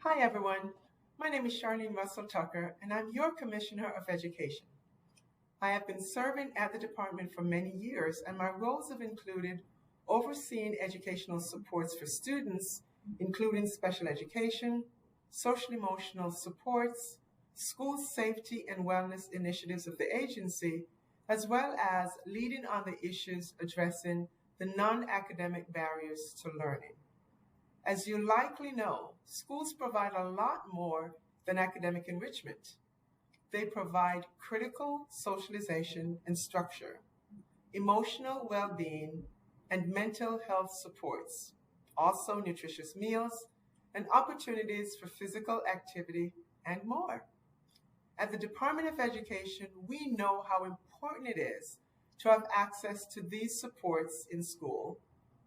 Hi, everyone. My name is Charlene Russell Tucker, and I'm your Commissioner of Education. I have been serving at the department for many years, and my roles have included overseeing educational supports for students, including special education, social emotional supports, school safety and wellness initiatives of the agency, as well as leading on the issues addressing the non-academic barriers to learning. As you likely know, schools provide a lot more than academic enrichment. They provide critical socialization and structure, emotional well being, and mental health supports, also nutritious meals, and opportunities for physical activity, and more. At the Department of Education, we know how important it is to have access to these supports in school,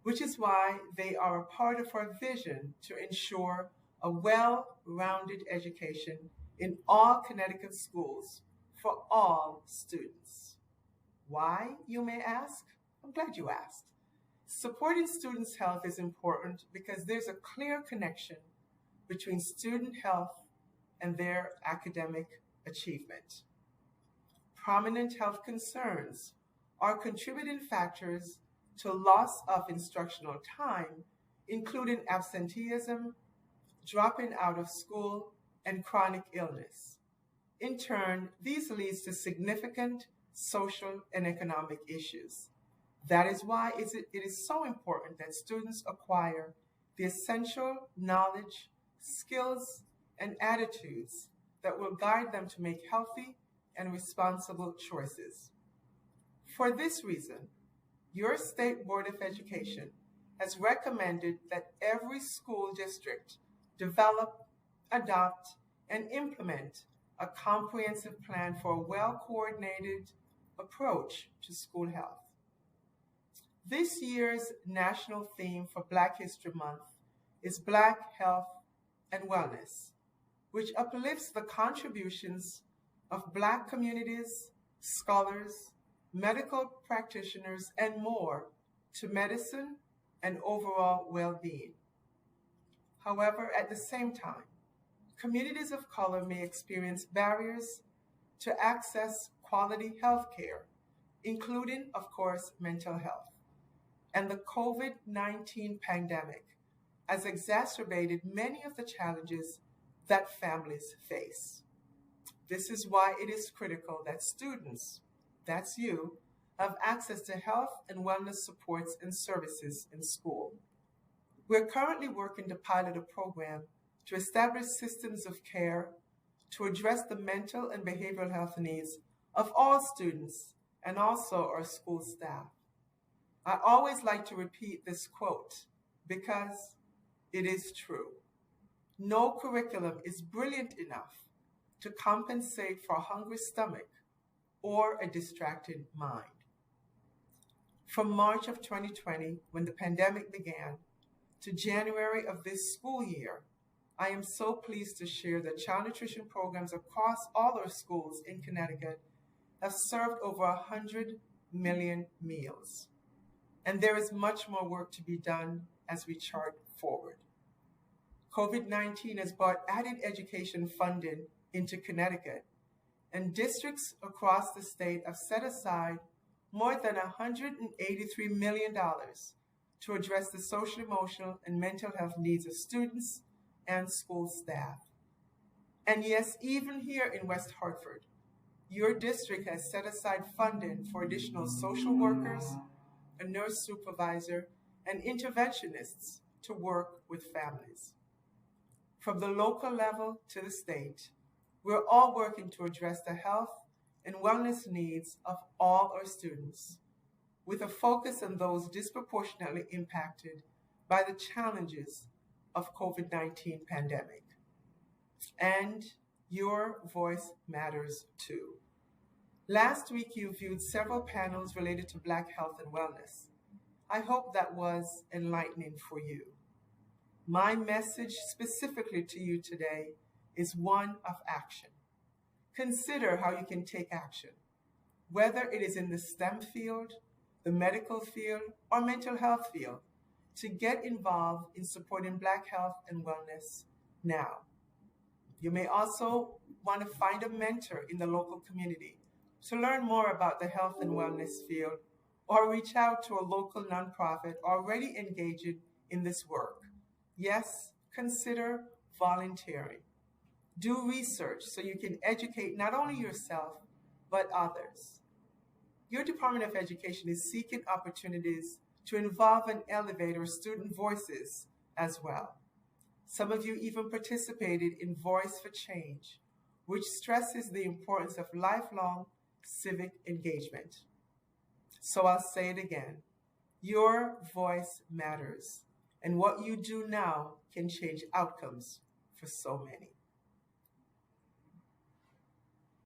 which is why they are a part of our vision to ensure a well rounded education in all Connecticut schools for all students. Why, you may ask? I'm glad you asked. Supporting students' health is important because there's a clear connection between student health and their academic achievement. Prominent health concerns are contributing factors to loss of instructional time, including absenteeism, dropping out of school, and chronic illness. In turn, these leads to significant social and economic issues. That is why it is so important that students acquire the essential knowledge, skills, and attitudes that will guide them to make healthy and responsible choices. For this reason, your State Board of Education has recommended that every school district develop, adopt, and implement a comprehensive plan for a well-coordinated approach to school health. This year's national theme for Black History Month is Black Health and Wellness, which uplifts the contributions of Black communities, scholars, medical practitioners, and more to medicine and overall well-being. However, at the same time, communities of color may experience barriers to access quality health care, including, of course, mental health. And the COVID-19 pandemic has exacerbated many of the challenges that families face. This is why it is critical that students, that's you, have access to health and wellness supports and services in school. We're currently working to pilot a program to establish systems of care to address the mental and behavioral health needs of all students and also our school staff. I always like to repeat this quote because it is true. No curriculum is brilliant enough to compensate for a hungry stomach or a distracted mind. From March of 2020, when the pandemic began, to January of this school year, I am so pleased to share that child nutrition programs across all our schools in Connecticut have served over 100 million meals. And there is much more work to be done as we chart forward. COVID-19 has brought added education funding into Connecticut, and districts across the state have set aside more than $183 million to address the social, emotional, and mental health needs of students and school staff. And yes, even here in West Hartford, your district has set aside funding for additional social workers, a nurse supervisor, and interventionists to work with families. From the local level to the state, we're all working to address the health and wellness needs of all our students, with a focus on those disproportionately impacted by the challenges of COVID-19 pandemic. And your voice matters too. Last week, you viewed several panels related to Black health and wellness. I hope that was enlightening for you. My message specifically to you today is one of action. Consider how you can take action, whether it is in the STEM field, the medical field, or mental health field, to get involved in supporting Black health and wellness now. You may also want to find a mentor in the local community to learn more about the health and wellness field, or reach out to a local nonprofit already engaged in this work. Yes, consider volunteering. Do research so you can educate not only yourself, but others. Your Department of Education is seeking opportunities to involve and elevate our student voices as well. Some of you even participated in Voice for Change, which stresses the importance of lifelong civic engagement. So I'll say it again. Your voice matters, and what you do now can change outcomes for so many.